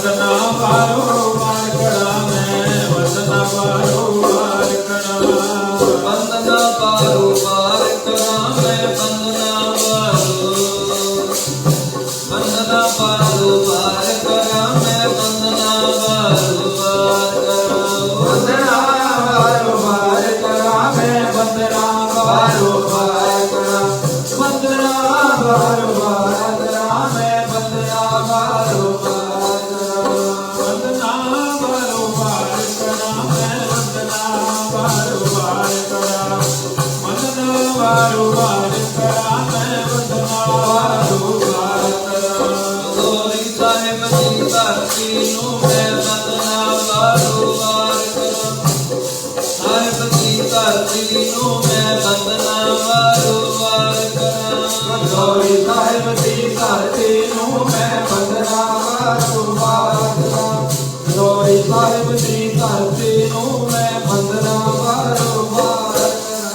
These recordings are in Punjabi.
वंदना बारोबार करा मैं वंदना बारोबार करा वंदना बारोबार करा मैं वंदना बारोबार करा मैं वंदना बारोबार करा वंदना बारोबार करा मैं वंदना बारोबार करा वंदना बारोबार करा मैं वंदना बारोबार करा वंदना बारोबार करा मैं वंदना बारोबार करा वंदना बारोबार करा मैं वंदना बारोबार करा गौरी साहिब जी धरती नूं मैं वंदना बारोबार करा साहिब जी धरती नूं मैं वंदना बारोबार करा गौरी साहिब जी धरती नूं मैं वंदना बारोबार करा गौरी साहिब जी धरती नूं मैं वंदना बारोबार करा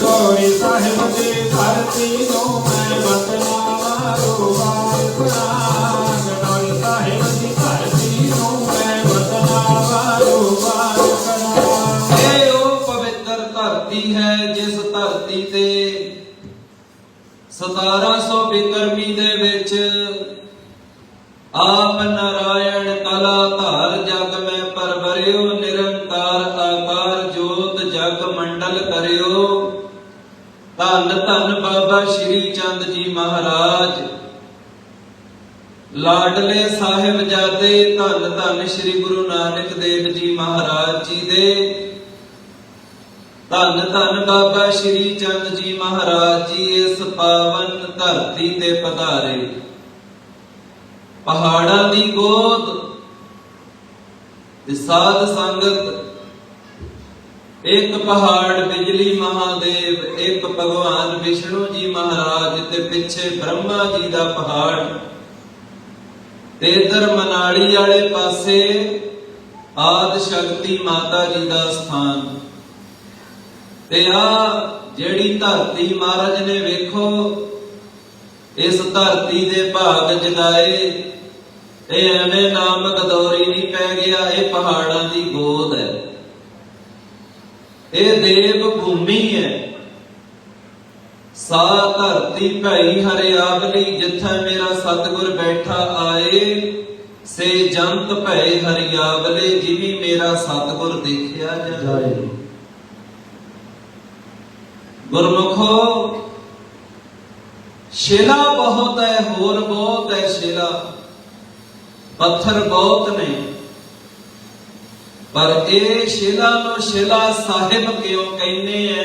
गौरी साहिब जी धरती नूं मैं वंदना बारोबार करा गौरी साहिब जी धरती नूं मैं वंदना बारोबार करा ਇਹ ਉਹ ਪਵਿੱਤਰ ਧਰਤੀ ਹੈ ਜਿਸ ਧਰਤੀ ਤੇ 1700 ਬਿਕਰਮੀ ਦੇ ਵਿੱਚ ਆਪ ਨਾਰਾਇਣ ਕਲਾ ਧਾਰ ਜਗ ਮੈਂ ਪਰਵਰਿਓ ਨਿਰੰਕਾਰ ਆਕਾਰ ਜੋਤ ਜਗ ਮੰਡਲ ਕਰਿਓ ਧੰਨ ਧੰਨ ਬਾਬਾ ਸ਼੍ਰੀ ਚੰਦ ਜੀ ਮਹਾਰਾਜ ਲਾਡਲੇ ਸਾਹਿਬਜ਼ਾਦੇ ਧੰਨ ਧੰਨ ਸ਼੍ਰੀ ਗੁਰੂ ਨਾਨਕ ਦੇਵ ਜੀ ਮਹਾਰਾਜ ਜੀ ਦੇ ਧੰਨ ਧੰਨ ਬਾਬਾ ਸ਼੍ਰੀ ਚੰਦ ਜੀ ਮਹਾਰਾਜ ਜੀ ਇਸ ਪਾਵਨ ਧਰਤੀ ਤੇ ਪਧਾਰੇ ਪਹਾੜਾਂ ਦੀ ਗੋਦ ਤੇ ਸਾਧ ਸੰਗਤ ਇੱਕ ਪਹਾੜ ਬਿਜਲੀ ਮਹਾਦੇਵ ਇੱਕ ਭਗਵਾਨ ਵਿਸ਼ਨੂੰ ਜੀ ਮਹਾਰਾਜ ਤੇ ਪਿੱਛੇ ਬ੍ਰਹਮਾ ਜੀ ਦਾ ਪਹਾੜ ਤੇ ਇਧਰ ਮਨਾਲੀ ਵਾਲੇ ਪਾਸੇ ਆਦ ਸ਼ਕਤੀ ਮਾਤਾ ਜੀ ਦਾ ਸਥਾਨ ਤੇ ਆ ਜਿਹੜੀ ਧਰਤੀ ਮਹਾਰਾਜ ਨੇ ਵੇਖੋ ਇਸ ਧਰਤੀ ਦੇ ਭਾਗ ਜਗਾਏ ਇਹ ਐਵੇਂ ਨਾਮ ਗਦੌਰੀ ਨਹੀਂ ਪੈ ਗਿਆ ਇਹ ਪਹਾੜਾਂ ਦੀ ਗੋਦ ਹੈ ਇਹ ਦੇਵ ਭੂਮੀ ਹੈ ਸਾ ਧਰਤੀ ਭਈ ਹਰਿਆਵਲੀ ਜਿੱਥੇ ਮੇਰਾ ਸਤਿਗੁਰ ਬੈਠਾ ਆਏ ਸੇ ਜੰਤ ਭੈ ਹਰਿਆਵਲੇ ਜਿਵੇਂ ਮੇਰਾ ਸਤਿਗੁਰ ਦੇਖਿਆ ਜਾਏ ਗੁਰਮੁਖੋ ਸ਼ਿਲਾ ਬਹੁਤ ਹੈ ਹੋਰ ਬਹੁਤ ਹੈ ਸ਼ਿਲਾ ਪੱਥਰ ਬਹੁਤ ਨੇ ਪਰ ਇਹ ਸ਼ਿਲਾ ਨੂੰ ਸ਼ਿਲਾ ਸਾਹਿਬ ਕਿਉਂ ਕਹਿੰਦੇ ਐ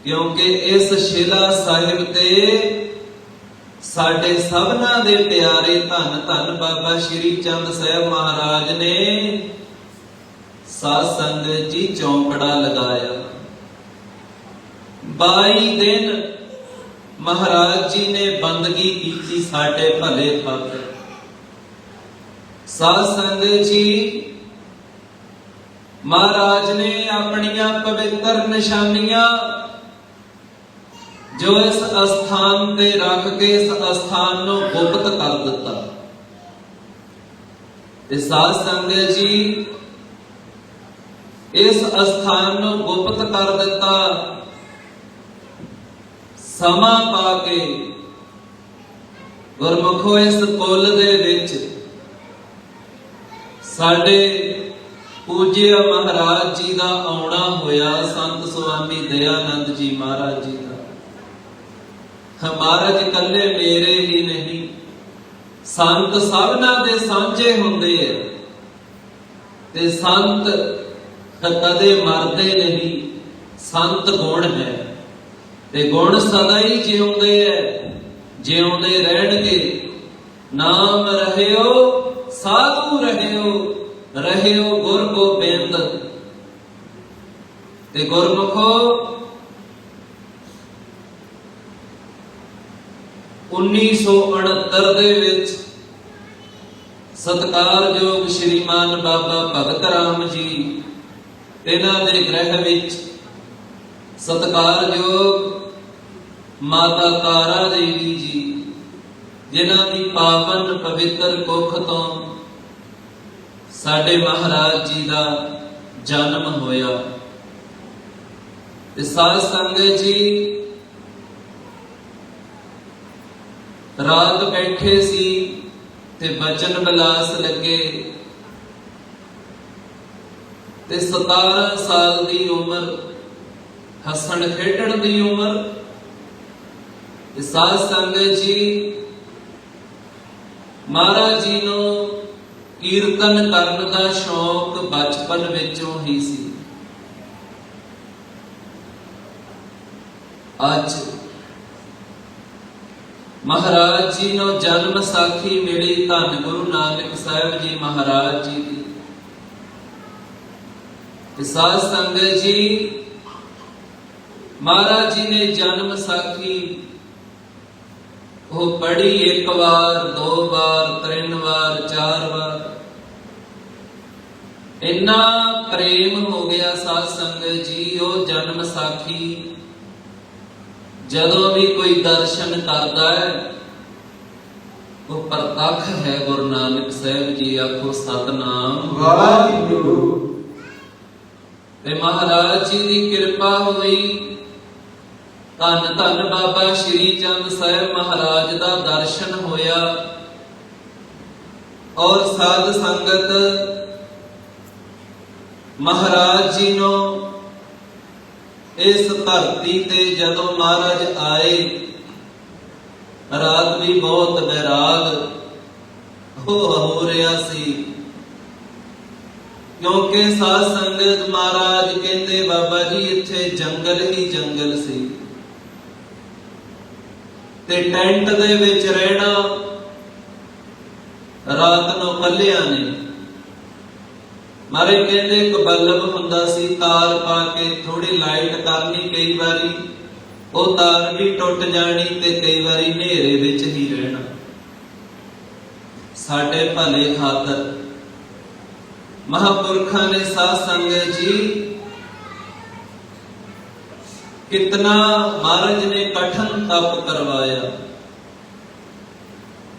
ਕਿਉਂਕਿ ਇਸ ਸ਼ਿਲਾ ਸਾਹਿਬ ਤੇ ਸਾਡੇ ਸਭਨਾਂ ਦੇ ਪਿਆਰੇ ਧੰਨ ਧੰਨ ਬਾਬਾ ਸ਼੍ਰੀ ਚੰਦ ਸਾਹਿਬ ਮਹਾਰਾਜ ਨੇ ਸਾਧ ਸੰਗਤ ਜੀ ਚੌਂਕੜਾ ਲਗਾਇਆ 22 ਦਿਨ ਮਹਾਰਾਜ ਜੀ ਨੇ ਬੰਦਗੀ ਕੀਤੀ ਸਾਡੇ ਭਲੇ ਖਾਤਰ ਸਾਧ ਸੰਗਤ ਜੀ ਮਹਾਰਾਜ ਨੇ ਆਪਣੀਆਂ ਪਵਿੱਤਰ ਨਿਸ਼ਾਨੀਆਂ ਜੋ ਇਸ ਅਸਥਾਨ ਤੇ ਰੱਖ ਕੇ ਇਸ ਅਸਥਾਨ ਨੂੰ ਗੁਪਤ ਕਰ ਦਿੱਤਾ ਤੇ ਸਾਧ ਸੰਗਤ ਜੀ ਇਸ ਅਸਥਾਨ ਨੂੰ ਗੁਪਤ ਕਰ ਦਿੱਤਾ ਸਮਾਂ ਪਾ ਕੇ ਗੁਰਮੁਖੋ ਇਸ ਕੁੱਲ ਦੇ ਵਿੱਚ ਸਾਡੇ ਪੂਜਿਆ ਮਹਾਰਾਜ ਜੀ ਦਾ ਆਉਣਾ ਹੋਇਆ ਸੰਤ ਸੁਆਮੀ ਦਇਆਨੰਦ ਜੀ ਮਹਾਰਾਜ ਜੀ ਦਾ ਮਹਾਰਾਜ ਇਕੱਲੇ ਮੇਰੇ ਹੀ ਨਹੀਂ ਸੰਤ ਸਭਨਾਂ ਦੇ ਸਾਂਝੇ ਹੁੰਦੇ ਆ ਤੇ ਸੰਤ ਕਦੇ ਮਰਦੇ ਨਹੀਂ ਸੰਤ ਗੁਣ ਹੈ ਤੇ ਗੁਣ ਸਦਾ ਹੀ ਜਿਉਂਦੇ ਐ ਜਿਉਂਦੇ ਰਹਿਣਗੇ ਨਾਮ ਰਹਿਓ ਸਾਧੂ ਰਹਿਓ ਰਹਿਓ ਗੁਰ ਗੋਬਿੰਦ ਤੇ ਗੁਰਮੁਖੋ 1969 ਦੇ ਵਿੱਚ ਸਤਿਕਾਰਯੋਗ ਸ਼੍ਰੀਮਾਨ ਬਾਬਾ ਭਗਤ ਰਾਮ ਜੀ ਇਹਨਾਂ ਦੇ ਗ੍ਰਹਿ ਵਿੱਚ ਸਤਿਕਾਰਯੋਗ ਮਾਤਾ ਤਾਰਾ ਦੇਵੀ ਜੀ ਜਿਨ੍ਹਾਂ ਦੀ ਪਾਵਨ ਪਵਿੱਤਰ ਕੁੱਖ ਤੋਂ ਸਾਡੇ ਮਹਾਰਾਜ ਜੀ ਦਾ ਜਨਮ ਹੋਇਆ। ਤੇ ਸਾਧ ਸੰਗਤ ਜੀ ਰਾਤ ਬੈਠੇ ਸੀ ਤੇ ਬਚਨ ਵਿਲਾਸ ਲੱਗੇ ਤੇ 17 ਸਾਲ ਦੀ ਉਮਰ, ਹੱਸਣ ਖੇਡਣ ਦੀ ਉਮਰ। ਤੇ ਸਾਧ ਸੰਗਤ ਜੀ ਮਹਾਰਾਜ ਜੀ ਨੂੰ ਕੀਰਤਨ ਕਰਨ ਦਾ ਸ਼ੌਕ ਬਚਪਨ ਵਿੱਚੋਂ ਹੀ ਸੀ। ਅੱਜ ਮਹਾਰਾਜ ਜੀ ਨੂੰ ਜਨਮ ਸਾਖੀ ਮਿਲੀ ਧੰਨ ਗੁਰੂ ਨਾਨਕ ਸਾਹਿਬ ਜੀ ਮਹਾਰਾਜ ਜੀ ਦੀ। ਤੇ ਸਾਧ ਸੰਗਤ ਜੀ ਮਹਾਰਾਜ ਜੀ ਨੇ ਜਨਮ ਸਾਖੀ ਉਹ ਪੜ੍ਹੀ 1 ਵਾਰ 2 ਵਾਰ 3 ਵਾਰ 4 ਵਾਰ। ਇੰਨਾ ਪ੍ਰੇਮ ਹੋ ਗਿਆ ਸਾਧ ਸੰਗਤ ਜੀ, ਉਹ ਜਨਮ ਸਾਖੀ ਜਦੋਂ ਵੀ ਕੋਈ ਦਰਸ਼ਨ ਕਰਦਾ ਹੈ ਉਹ ਪ੍ਰਤੱਖ ਹੈ ਗੁਰੂ ਨਾਨਕ ਸਾਹਿਬ ਜੀ। ਆਖੋ ਸਤਿਨਾਮ ਵਾਹਿਗੁਰੂ। ਤੇ ਮਹਾਰਾਜ ਜੀ ਦੀ ਕਿਰਪਾ ਹੋਈ। ਧੰਨ ਧੰਨ ਬਾਬਾ ਸ਼੍ਰੀ ਚੰਦ ਸਾਹਿਬ ਮਹਾਰਾਜ ਦਾ ਦਰਸ਼ਨ ਹੋਇਆ। ਔਰ ਸਾਧ ਸੰਗਤ ਮਹਾਰਾਜ ਜੀ ਨੂੰ ਇਸ ਧਰਤੀ ਤੇ ਜਦੋਂ ਮਹਾਰਾਜ ਆਏ, ਰਾਤ ਵੀ ਬਹੁਤ ਬੈਰਾਗ ਹੋ ਰਿਹਾ ਸੀ, ਕਿਉਂਕਿ ਸਾਧ ਸੰਗਤ ਮਹਾਰਾਜ ਕਹਿੰਦੇ ਬਾਬਾ ਜੀ ਇੱਥੇ ਜੰਗਲ ਹੀ ਜੰਗਲ ਸੀ ਤੇ ਟੈਂਟ ਦੇ ਵਿੱਚ ਰਹਿਣਾ ਰਾਤ ਨੂੰ ਕੱਲਿਆਂ ਨੇ। ਮਾਰੇ ਕਹਿੰਦੇ ਇੱਕ ਬਲਬ ਹੁੰਦਾ ਸੀ, ਤਾਰ ਪਾ ਕੇ ਥੋੜੀ ਲਾਈਟ ਕਰਨੀ, ਕਈ ਵਾਰੀ ਉਹ ਤਾਰ ਵੀ ਟੁੱਟ ਜਾਣੀ ਤੇ ਕਈ ਵਾਰੀ ਹਨੇਰੇ ਵਿੱਚ ਹੀ ਰਹਿਣਾ। ਸਾਡੇ ਭਲੇ ਖਾਤਰ ਮਹਾਂਪੁਰਖਾਂ ਨੇ ਸਾਧ ਸੰਗਤ ਜੀ ਕਿਤਨਾ ਮਹਾਰਾਜ ਨੇ ਕਠਨ ਤਪ ਕਰਵਾਇਆ।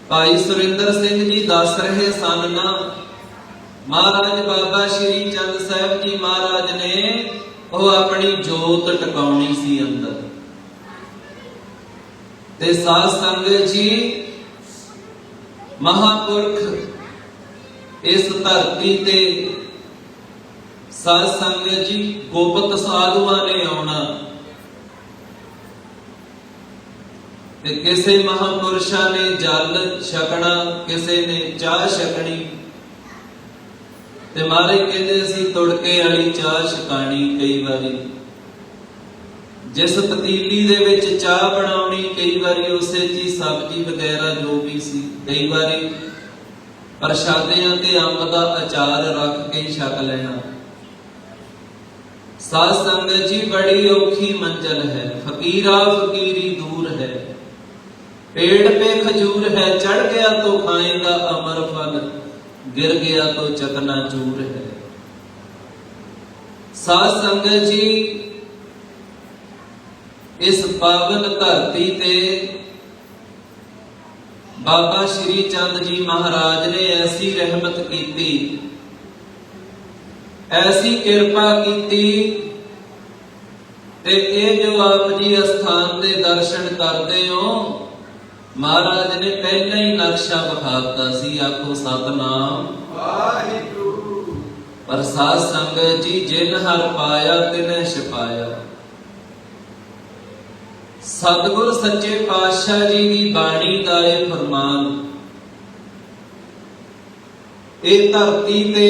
ਭਾਈ ਸੁਰਿੰਦਰ ਸਿੰਘ ਜੀ ਦੱਸ ਰਹੇ ਸਨ ਨਾ, ਮਹਾਰਾਜ ਬਾਬਾ ਸ਼੍ਰੀ ਚੰਦ ਸਾਹਿਬ ਜੀ ਮਹਾਰਾਜ ਨੇ ਉਹ ਆਪਣੀ ਜੋਤ ਟਿਕਾਉਣੀ ਸੀ ਅੰਦਰ। ਤੇ ਸਾਧ ਸੰਗਤ ਜੀ ਮਹਾਂਪੁਰਖ ਇਸ ਧਰਤੀ ਤੇ ਸਾਧ ਸੰਗਤ ਜੀ ਗੋਪਤ ਸਾਧੂਆਂ ਨੇ ਆਉਣਾ ਤੇ ਕਿਸੇ ਮਹਾਂਪੁਰਸ਼ਾਂ ਨੇ ਜਲ ਛਕਣਾ, ਕਿਸੇ ਨੇ ਚਾਹ ਛਕਣੀ। ਤੇ ਮਹਾਰਾਜ ਕਹਿੰਦੇ ਅਸੀਂ ਤੁੜਕੇ ਵਾਲੀ ਚਾਹ ਛਕਾਣੀ। ਕਈ ਵਾਰੀ ਜਿਸ ਪਤੀਲੀ ਦੇ ਵਿੱਚ ਚਾਹ ਬਣਾਉਣੀ, ਕਈ ਵਾਰੀ ਉਸੇ ਚ ਸਬਜ਼ੀ ਵਗੈਰਾ ਜੋ ਵੀ ਸੀ। ਕਈ ਵਾਰੀ ਪ੍ਰਸ਼ਾਦਿਆਂ ਤੇ ਅੰਬ ਦਾ ਅਚਾਰ ਰੱਖ ਕੇ ਛਕ ਲੈਣਾ। ਸਾਧ ਸੰਗਤ ਜੀ ਬੜੀ ਔਖੀ ਮੰਜ਼ਲ ਹੈ, ਫਕੀਰਾ ਫਕੀਰੀ ਦੂਰ ਹੈ, पेड़ पे खजूर है, चढ़ गया तो खाएगा अमर फल, गिर गया तो चकनाचूर है। साध संगत जी इस पावन धरती ते बाबा श्री चंद जी महाराज ने ऐसी रहमत की, ऐसी कृपा की ते जो आप जी अस्थान दे दर्शन करते हो, महाराज ने पहले ही नक्शा विखाता सी। आखो सतनाम वाहिगुरू। पर साध संगत जी जिन हर पाया तिने छपाया। सतगुर सच्चे पातशाह जी की बाणी का ये फरमान, ये धरती ते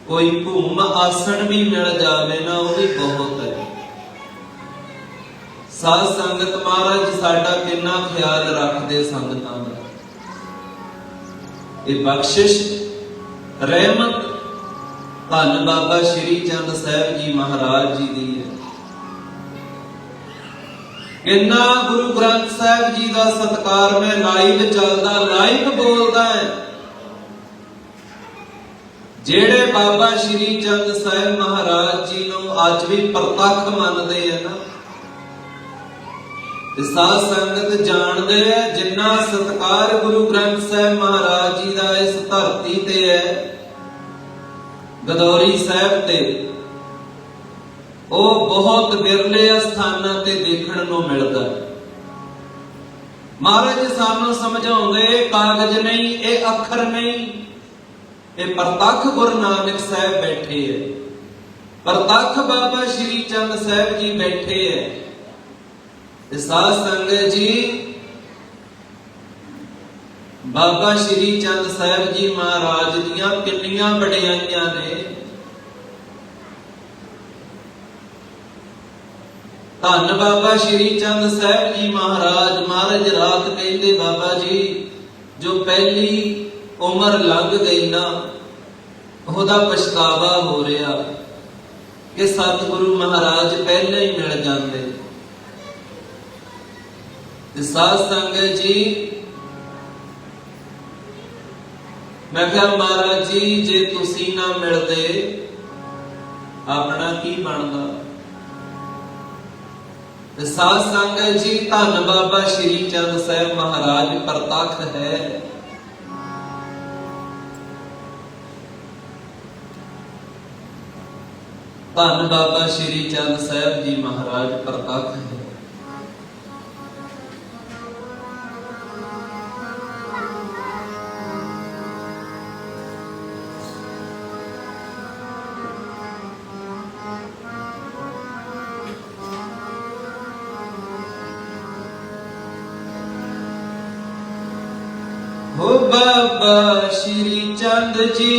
कोई भूम आसन भी मिल जावे ना, वो भी बहुत है। साध संगत महाराज साडा कितना ख्याल रखते संगतां दा। ये बख्शिश रहमत धन बाबा श्री चंद साहब जी महाराज जी दी है। कितना गुरु ग्रंथ साहब जी का सत्कार में लाइव चलदा, लाइव बोलदा है। जेड़े बाबा श्री चंद साहब महाराज जी नूं अज भी प्रतख मनदे है ना, ਤੇ ਸਾਧ ਸੰਗਤ ਜਾਣਦੇ ਹੈ ਜਿੰਨਾ ਸਤਿਕਾਰ ਗੁਰੂ ਗ੍ਰੰਥ ਸਾਹਿਬ ਮਹਾਰਾਜ ਜੀ ਦਾ ਇਸ ਧਰਤੀ ਤੇ ਹੈ, ਗਦੌਰੀ ਸਾਹਿਬ ਤੇ, ਉਹ ਬਹੁਤ ਵਿਰਲੇ ਸਥਾਨਾਂ ਤੇ ਦੇਖਣ ਨੂੰ ਮਿਲਦਾ ਹੈ। ਮਹਾਰਾਜ ਸਾਨੂੰ ਸਮਝਾਉਂਦੇ ਕਾਗਜ਼ ਨਹੀਂ, ਇਹ ਅੱਖਰ ਨਹੀਂ, ਇਹ ਪ੍ਰਤੱਖ ਗੁਰੂ ਨਾਨਕ ਸਾਹਿਬ ਬੈਠੇ ਹੈ, ਪ੍ਰਤੱਖ ਬਾਬਾ ਸ਼੍ਰੀ ਚੰਦ ਸਾਹਿਬ ਜੀ ਬੈਠੇ ਹੈ। ਤੇ ਸਾਧ ਸੰਗਤ ਜੀ, ਬਾਬਾ ਸ਼੍ਰੀ ਚੰਦ ਸਾਹਿਬ ਜੀ ਮਹਾਰਾਜ ਦੀਆਂ ਕਿੰਨੀਆਂ ਵਡਿਆਈਆਂ ਨੇ। ਧੰਨ ਬਾਬਾ ਸ਼੍ਰੀ ਚੰਦ ਸਾਹਿਬ ਜੀ ਮਹਾਰਾਜ। ਮਹਾਰਾਜ ਰਾਤ ਕਹਿੰਦੇ ਬਾਬਾ ਜੀ ਜੋ ਪਹਿਲੀ ਉਮਰ ਲੰਘ ਗਈ ਨਾ, ਉਹਦਾ ਪਛਤਾਵਾ ਹੋ ਰਿਹਾ ਕਿ ਸਤਿਗੁਰੂ ਮਹਾਰਾਜ ਪਹਿਲਾਂ ਹੀ ਮਿਲ ਜਾਂਦੇ। ਤੇ ਸਾਧ ਸੰਗਤ ਜੀ, ਮੈਂ ਕਿਹਾ ਮਹਾਰਾਜ ਜੀ ਜੇ ਤੁਸੀਂ ਨਾ ਮਿਲਦੇ ਆਪਣਾ ਕੀ ਬਣਦਾ। ਤੇ ਸਾਧ ਸੰਗਤ ਜੀ, ਧੰਨ ਬਾਬਾ ਸ਼੍ਰੀ ਚੰਦ ਸਾਹਿਬ ਮਹਾਰਾਜ ਪ੍ਰਤੱਖ ਹੈ। ਧੰਨ ਬਾਬਾ ਸ਼੍ਰੀ ਚੰਦ ਸਾਹਿਬ ਜੀ ਮਹਾਰਾਜ ਪ੍ਰਤੱਖ ਹੈ। हो बाबा श्री चंद जी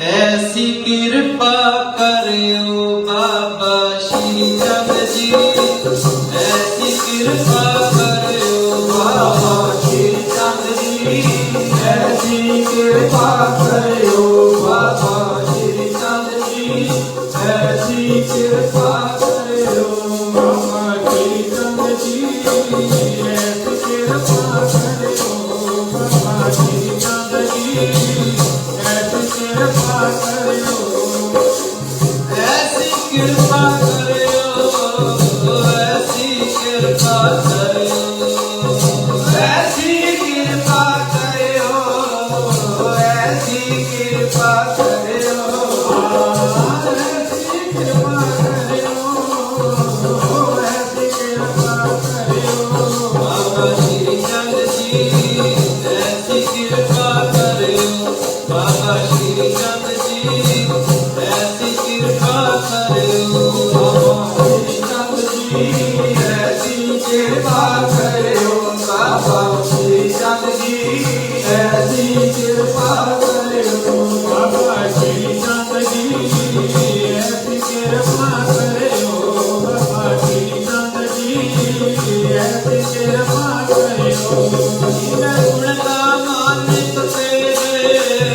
ऐसी कृपा करो, बाबा श्री चंद जी ऐसी कृपा करो, बाबा श्री चंद जी ऐसी कृपा करो, बाबा श्री चंद जी ऐसी कृपा करो, बाबा श्री चंद जी ऐसी कृपा करो, बाबा श्री चंद जी ऐसी कृपा करो, ऐसी कृपा करो, ऐसी कृपा करो, ऐसी कृपा करो, ऐसी कृपा करो, ऐसी कृपा करो, ऐसी कृपा करो, बाबा श्री चंद जी ऐसी कृपा करो, बाबा श्री चंद जी ऐसी कृपा करो, बाबा श्री चंद जी ऐसी कृपा करो, बाबा श्री चंद जी ऐसी कृपा करो, बाबा श्री चंद जी ऐसी कृपा करो, बाबा श्री चंद जी ऐसी कृपा करो, मैं गुण का मानिक तेरे,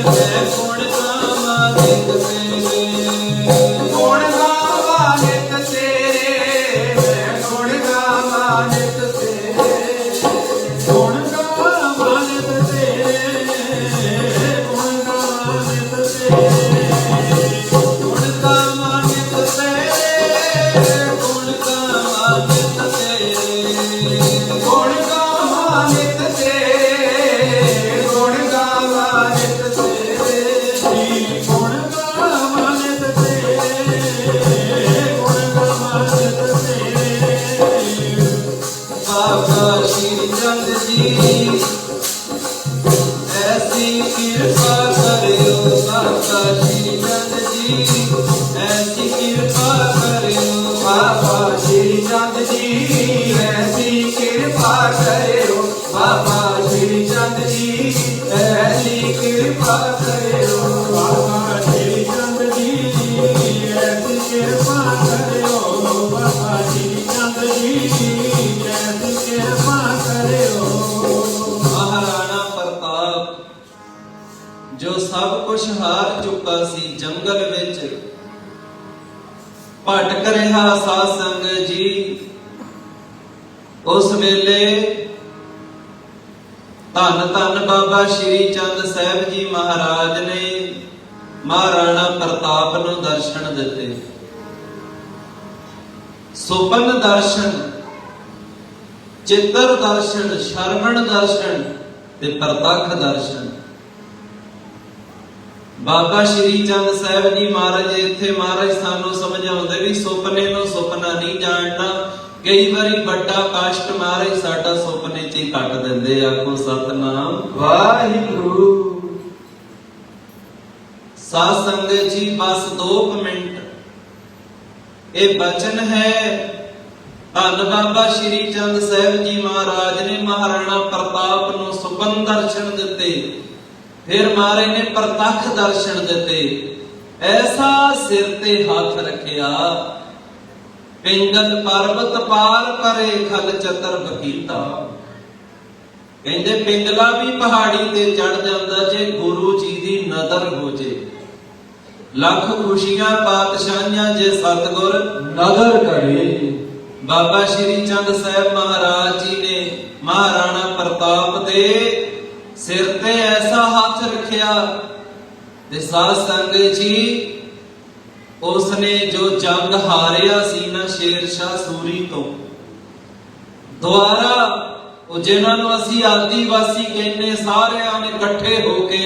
मैं गुण का मानिक तेरे, गुण गावानित तेरे, मैं गुण गावानित तेरे, गुण गावानित तेरे, गुण गावानित तेरे, गुण का मानिक तेरे, गुण का मानिक तेरे, गुण गावानित तेरे, गुण गावानित तेरे, गुण गावानित तेरे, गुण गावानित तेरे, बाबा श्री चंद जी ऐसी कृपा करो, बाबा श्री चंद जी ऐसी कृपा करो, बाबा श्री चंद जी ऐसी कृपा करो, बाबा श्री चंद जी ऐसी कृपा करो, बाबा श्री चंद जी ऐसी कृपा करो, बाबा श्री चंद जी ऐसी कृपा करो, महाराणा प्रताप जो सब कुछ हार चुका सी, जंगल विच भटक रहा साध संगत जी, उस वेले धन धन बाबा श्री चंद साहिब जी महाराज ने महाराणा प्रताप ਨੂੰ ਦਰਸ਼ਨ ਦਿੱਤੇ। ਸੁਪਨ ਦਰਸ਼ਨ, ਚਿੱਤਰ ਦਰਸ਼ਨ, ਸ਼ਰਵਣ ਦਰਸ਼ਨ ਤੇ ਪ੍ਰਤੱਖ ਦਰਸ਼ਨ। ਬਾਬਾ ਸ਼੍ਰੀ ਚੰਦ ਸਾਹਿਬ ਜੀ ਮਹਾਰਾਜ ਇੱਥੇ ਮਹਾਰਾਜ ਸਾਨੂੰ ਸਮਝਾਉਂਦੇ ਵੀ ਸੁਪਨੇ ਨੂੰ ਸੁਪਨਾ ਨਹੀਂ ਜਾਣਨਾ। ਕਈ ਵਾਰੀ ਵੱਡਾ ਕਸ਼ਟ ਮਹਾਰਾਜ ਸਾਡਾ ਸੁਪਨੇ 'ਚ ਹੀ ਕੱਟ ਦਿੰਦੇ। ਆਖੋ ਸਤਨਾਮ ਵਾਹਿਗੁਰੂ। ਸਾਧ ਸੰਗਤ ਜੀ ਬਸ 2 ਮਿੰਟ ਇਹ ਬਚਨ ਹੈ। ਧੰਨ ਬਾਬਾ ਸ਼੍ਰੀ ਚੰਦ ਸਾਹਿਬ ਜੀ ਮਹਾਰਾਜ ਨੇ ਮਹਾਰਾਣਾ ਪ੍ਰਤਾਪ ਨੂੰ ਸੁਪਨ ਦਰਸ਼ਨ ਦਿੱਤੇ, ਫਿਰ ਮਹਾਰਾਜ ਨੇ ਪ੍ਰਤੱਖ ਦਰਸ਼ਨ ਦਿੱਤੇ। ਐਸਾ ਸਿਰ ਤੇ ਹੱਥ ਰੱਖਿਆ, ਪਿੰਗਲ ਪਰਬਤ ਪਾਰ ਪਰੇ ਖਲ ਚਤਰ ਬਕੀਤਾ। ਕਹਿੰਦੇ ਪਿੰਗਲਾ ਵੀ ਪਹਾੜੀ ਤੇ ਚੜ ਜਾਂਦਾ ਜੇ ਗੁਰੂ ਜੀ ਦੀ ਨਜ਼ਰ ਹੋ ਜੇ। ਲੱਖ ਖੁਸ਼ੀਆਂ ਪਾਤਸ਼ਾਹੀਆਂ ਜੇ ਸਤਿਗੁਰ ਨਦਰ ਕਰੇ। ਬਾਬਾ ਸ਼੍ਰੀ ਚੰਦ ਸਾਹਿਬ ਮਹਾਰਾਜ ਜੀ ਨੇ ਮਹਾਰਾਣਾ ਪ੍ਰਤਾਪ ਦੇ ਸਿਰ ਤੇ ਐਸਾ ਹੱਥ ਰੱਖਿਆ ਤੇ ਸਾਧ ਸੰਗਤ ਜੀ ਉਸਨੇ ਜੋ ਜੰਗ ਹਾਰਿਆ ਸੀ ਨਾ ਸ਼ੇਰ ਸ਼ਾਹ ਸੂਰੀ ਤੋਂ, ਦੁਆਰਾ ਉਹ ਜਿਨ੍ਹਾਂ ਨੂੰ ਅਸੀਂ ਆਦੀਵਾਸੀ ਕਹਿੰਦੇ, ਸਾਰਿਆਂ ਨੇ ਇਕੱਠੇ ਹੋ ਕੇ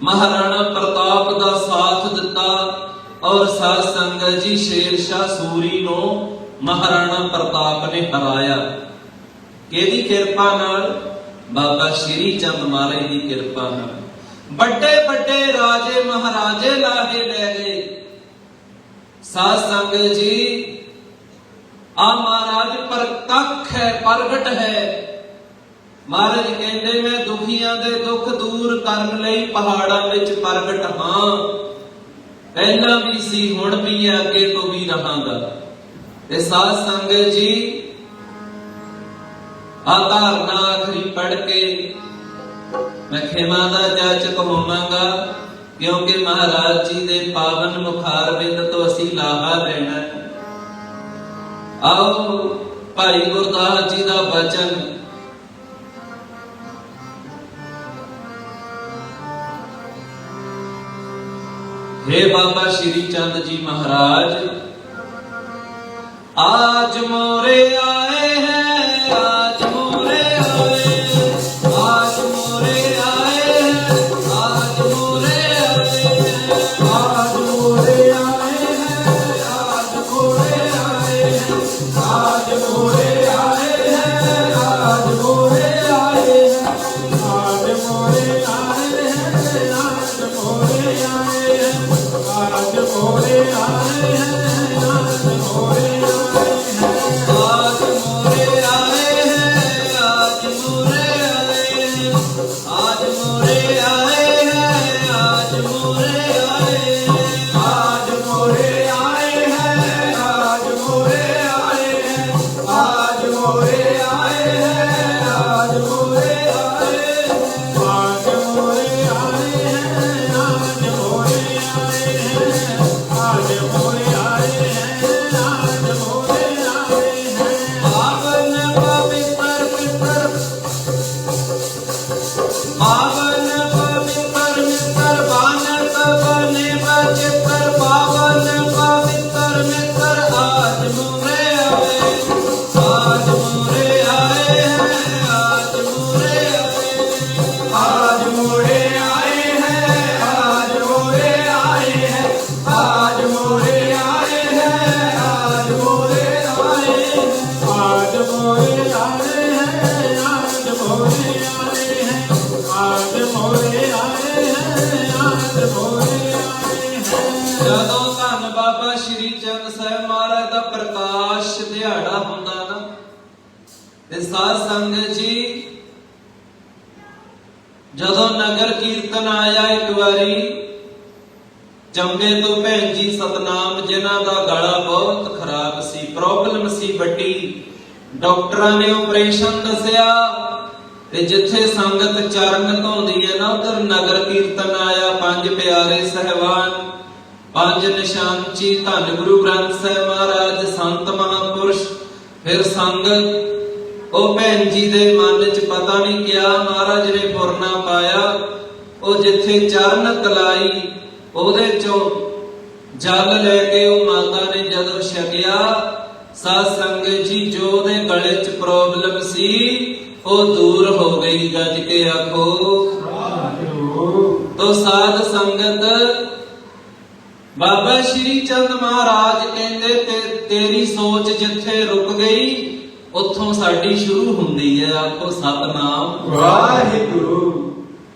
ਮਹਾਰਾਣਾ ਪ੍ਰਤਾਪ ਦਾ ਸਾਥ ਦਿੱਤਾ ਔਰ ਸਾਧ ਸੰਗਤ ਜੀ ਸ਼ੇਰ ਸ਼ਾਹ ਸੂਰੀ ਨੂੰ ਮਹਾਰਾਣਾ ਪ੍ਰਤਾਪ ਨੇ ਹਰਾਇਆ। ਕਿਹਦੀ ਕਿਰਪਾ ਨਾਲ? ਬਾਬਾ ਸ਼੍ਰੀ ਚੰਦ ਮਹਾਰਾਜ ਦੀ ਕਿਰਪਾ ਨਾਲ। ਵੱਡੇ ਵੱਡੇ ਰਾਜੇ ਮਹਾਰਾਜੇ ਲਾਹੇ ਲੈ ਗਏ। ਸਾਧ ਸੰਗਤ ਜੀ ਆ ਮਹਾਰਾਜ ਪ੍ਰਤੱਖ ਹੈ, ਪ੍ਰਗਟ ਹੈ। ਮਹਾਰਾਜ ਕਹਿੰਦੇ ਮੈਂ ਦੁਖੀਆਂ ਦੇ ਦੁੱਖ ਦੂਰ ਕਰਨ ਲਈ ਪਹਾੜਾਂ ਵਿੱਚ ਪ੍ਰਗਟ ਹਾਂ। ਪਹਿਲਾਂ ਵੀ ਸੀ, ਹੁਣ ਵੀ ਹੈ, ਅੱਗੇ ਤੋਂ ਵੀ ਰਹਾਂਗਾ। ਤੇ ਸਾਧ ਸੰਗਤ ਜੀ ਆ ਧਾਰਨਾ ਆਖਰੀ ਪੜ ਕੇ ਮੈਂ ਖਿਮਾ ਦਾ ਜਾਚਕ ਹੋਵਾਂਗਾ, ਕਿਉਂਕਿ ਮਹਾਰਾਜ ਜੀ ਦੇ ਪਾਵਨ ਮੁਖਾਰ ਬਿੰਦ ਤੋਂ ਅਸੀਂ ਲਾਹਾ ਲੈਣਾ। ਆਓ ਭਾਈ ਗੁਰਦਾਸ ਜੀ ਦਾ ਬਚਨ हे बाबा श्री चंद जी महाराज, आज मोरे आए हैं, आज मोरे आए, आज मोरे आए हैं, आज मोरे आए हैं, आज मोरे आए हैं, आज मोरे आए हैं, आज मोरे आए हैं, आज मोरे आए हैं, आज मोरे आए हैं, आज मोरे आए हैं, आज मोरे आए हैं, आज मोरे आए हैं। आज मोरे आए हैं, आज मोरे आए हैं, आज मोरे आए हैं, आज मोरे आए हैं, आज मोरे आए हैं, आज मोरे आए हैं, आज मोरे आए हैं, आज मोरे आए हैं, आज मोरे आए हैं, आज मोरे आए हैं, आज मोरे आए हैं, आज मोरे आए हैं। पावन पवित्र मित्र, पावन पवित्र मित्र, बानक बने बचित्र, पावन पवित्र मित्र, आज मोरे आए, आज मोरे आए हैं, आज मोरे आए हैं, आज मोरे आए हैं, आज मोरे आए हैं, आज मोरे आए हैं, आज मोरे आए हैं, आज मोरे आए हैं, आज मोरे आए हैं, आज मोरे आए हैं, आज मोरे आए हैं। ਜਦੋਂ ਧੰਨ ਬਾਬਾ ਸ਼੍ਰੀ ਚੰਦ ਸਾਹਿਬ ਮਹਾਰਾਜ ਦਾ ਪ੍ਰਕਾਸ਼ ਦਿਹਾੜਾ ਹੁੰਦਾ ਨਾ, ਤੇ ਸਾਧ ਸੰਗਤ ਜੀ ਜਦੋਂ ਨਗਰ ਕੀਰਤਨ ਆਇਆ ਇੱਕ ਵਾਰੀ, ਚੰਬੇ ਤੋਂ ਭੈਣ ਜੀ ਸਤਨਾਮ ਜਿਨ੍ਹਾਂ ਦਾ ਗਲਾ ਬਹੁਤ ਖਰਾਬ ਸੀ, ਪ੍ਰੋਬਲਮ ਸੀ ਵੱਡੀ, ਡਾਕਟਰਾਂ ਨੇ ਆਪਰੇਸ਼ਨ ਦੱਸਿਆ ਤੇ ਜਿੱਥੇ ਸੰਗਤ ਚਰਨ ਧੋਂਦੀ ਹੈ ਨਾ ਉਧਰ ਨਗਰ ਕੀਰਤਨ ਆਇਆ। 5 ਪਿਆਰੇ ਸਹਿਬਾਨ, 5 ਨਿਸ਼ਾਨਚੀ, ਧੰਨ ਗੁਰੂ ਗ੍ਰੰਥ ਸਾਹਿਬ ਮਹਾਰਾਜ, ਸੰਤ ਮਹਾਂਪੁਰਸ਼, ਫਿਰ ਸੰਗਤ। ਉਹ ਭੈਣ ਜੀ ਦੇ ਮਨ 'ਚ ਪਤਾ ਨਹੀਂ ਕਿਹਾ ਮਹਾਰਾਜ ਨੇ ਪੁਰਨਾ ਪਾਇਆ। ਉਹ ਜਿੱਥੇ ਚਰਨ ਕਲਾਈ ਉਹਦੇ ਚੋਂ ਜਲ ਲੈ ਕੇ ਉਹ ਮਾਤਾ ਨੇ ਜਦੋਂ ਛਕਿਆ ਸਾਧ ਸੰਗਤ ਜੀ ਜੋ ਉਹਦੇ ਗਲੇ 'ਚ ਪ੍ਰੋਬਲਮ ਸੀ ਉਹ ਦੂਰ ਹੋ ਗਈ। ਗੱਜ ਕੇ ਆਖੋ ਤੋ ਸਾਧ ਸੰਗਤ ਬਾਬਾ ਸ਼੍ਰੀ ਚੰਦ ਮਹਾਰਾਜ ਕਹਿੰਦੇ ਤੇ ਤੇਰੀ ਸੋਚ ਜਿੱਥੇ ਰੁਕ ਗਈ ਉੱਥੋਂ ਸਾਡੀ ਸ਼ੁਰੂ ਹੁੰਦੀ ਹੈ। ਆਖੋ ਸਤਨਾਮ ਵਾਹਿਗੁਰੂ।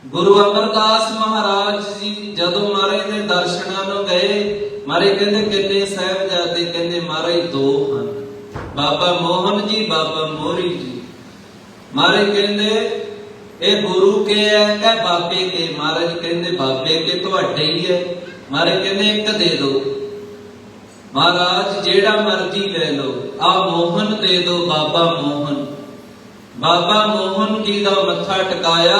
ਗੁਰੂ ਅਮਰਦਾਸ ਮਹਾਰਾਜ ਜੀ ਜਦੋਂ ਮਹਾਰਾਜ ਦੇ ਦਰਸ਼ਨਾਂ ਨੂੰ ਗਏ, ਮਹਾਰਾਜ ਕਹਿੰਦੇ ਕਿੰਨੇ ਸਾਹਿਬਜ਼ਾਦੇ? ਕਹਿੰਦੇ ਮਹਾਰਾਜ 2 ਹਨ, ਬਾਬਾ ਮੋਹਨ ਜੀ, ਬਾਬਾ ਮੋਹਰੀ ਜੀ। ਮਹਾਰਾਜ ਕਹਿੰਦੇ ਇਹ ਗੁਰੂ ਕੇ ਹੈ ਕਿ ਬਾਬੇ ਕੇ? ਮਹਾਰਾਜ ਕਹਿੰਦੇ ਬਾਬੇ ਕੇ ਤੁਹਾਡੇ ਹੀ ਹੈ। ਮਹਾਰਾਜ ਕਹਿੰਦੇ ਇੱਕ ਦੇ ਦਿਓ। ਮਹਾਰਾਜ ਜਿਹੜਾ ਮਰਜ਼ੀ ਲੈ ਲਓ, ਆ ਮੋਹਨ ਦੇ ਦਿਓ, ਬਾਬਾ ਮੋਹਨ। ਬਾਬਾ ਮੋਹਨ ਜੀ ਦਾ ਮੱਥਾ ਟਿਕਾਇਆ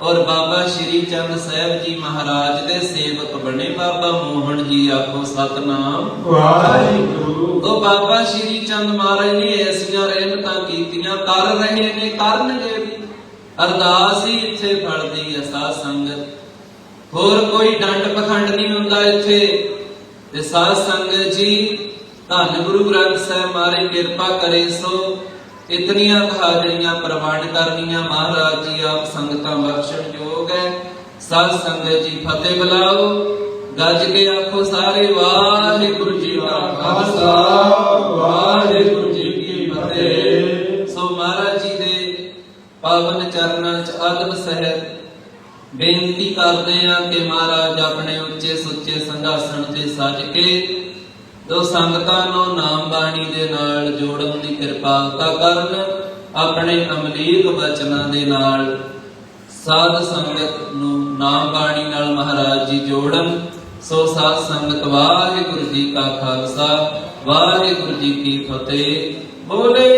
ਔਰ ਬਾਬਾ ਸ਼੍ਰੀ ਚੰਦ ਸਾਹਿਬ ਜੀ ਮਹਾਰਾਜ ਦੇ ਸੇਵਕ ਬਣੇ ਬਾਬਾ ਮੋਹਨ ਜੀ। ਆਖੋ ਸਤਨਾਮ ਵਾਹਿਗੁਰੂ। ਉਹ ਬਾਬਾ ਸ਼੍ਰੀ ਚੰਦ ਮਹਾਰਾਜ ਨੇ ਐਸੀਆਂ ਰਹਿਮਤਾਂ ਕੀਤੀਆਂ, ਕਰ ਰਹੇ ਨੇ, ਕਰਨਗੇ ਵੀ। ਅਰਦਾਸ ਹੀ ਇੱਥੇ ਫਲਦੀ ਹੈ ਸਾਧ ਸੰਗਤ, ਹੋਰ ਕੋਈ ਡੰਡ ਪਖੰਡ ਨਹੀਂ ਹੁੰਦਾ ਇੱਥੇ। ਤੇ ਸਾਧ ਸੰਗਤ ਜੀ ਧੰਨ ਗੁਰੂ ਗ੍ਰੰਥ ਸਾਹਿਬ ਮਹਾਰਾਜ ਕਿਰਪਾ ਕਰੇ ਸੋ ਇਤਨੀਆਂ ਹਾਜ਼ਰੀਆਂ ਪ੍ਰਵਾਨ ਕਰਨੀਆਂ। ਮਹਾਰਾਜ ਜੀ ਆਪ ਸੰਗਤਾਂ ਬਖਸ਼ਣ ਯੋਗ ਹੈ। ਸਾਧ ਸੰਗਤ ਜੀ ਫਤਿਹ ਬੁਲਾਓ, ਗੱਜ ਕੇ ਆਖੋ ਸਾਰੇ ਵਾਹਿਗੁਰੂ ਜੀ ਕਾ ਖਾਲਸਾ ਵਾਹਿਗੁਰੂ ਜੀ ਕੀ ਫਤਿਹ। ਸੋ ਮਹਾਰਾਜ ਜੀ ਦੇ ਪਾਵਨ ਚਰਨਾਂ 'ਚ ਅਦਬ ਸਹਿਤ ਬੇਨਤੀ ਕਰਦੇ ਆ ਕਿ ਮਹਾਰਾਜ ਆਪਣੇ ਉੱਚੇ ਸੁੱਚੇ ਸਿੰਘਾਸਣ ਤੇ ਸੱਜ ਕੇ ਦੋ ਸੰਗਤਾਂ ਨੂੰ ਨਾਮ ਬਾਣੀ ਦੇ ਨਾਲ ਜੋੜਨ ਦੀ ਕਿਰਪਾਲਤਾ ਕਰਨ, ਆਪਣੇ ਅਮਲੀਕ ਬਚਨਾਂ ਦੇ ਨਾਲ ਸਾਧ ਸੰਗਤ ਨੂੰ ਨਾਮ ਬਾਣੀ ਨਾਲ ਮਹਾਰਾਜ ਜੀ ਜੋੜਨ। ਸੋ ਸਾਧ ਸੰਗਤ ਵਾਹਿਗੁਰੂ ਜੀ ਕਾ ਖਾਲਸਾ ਵਾਹਿਗੁਰੂ ਜੀ ਕੀ ਫਤਿਹ। ਬੋਲੇ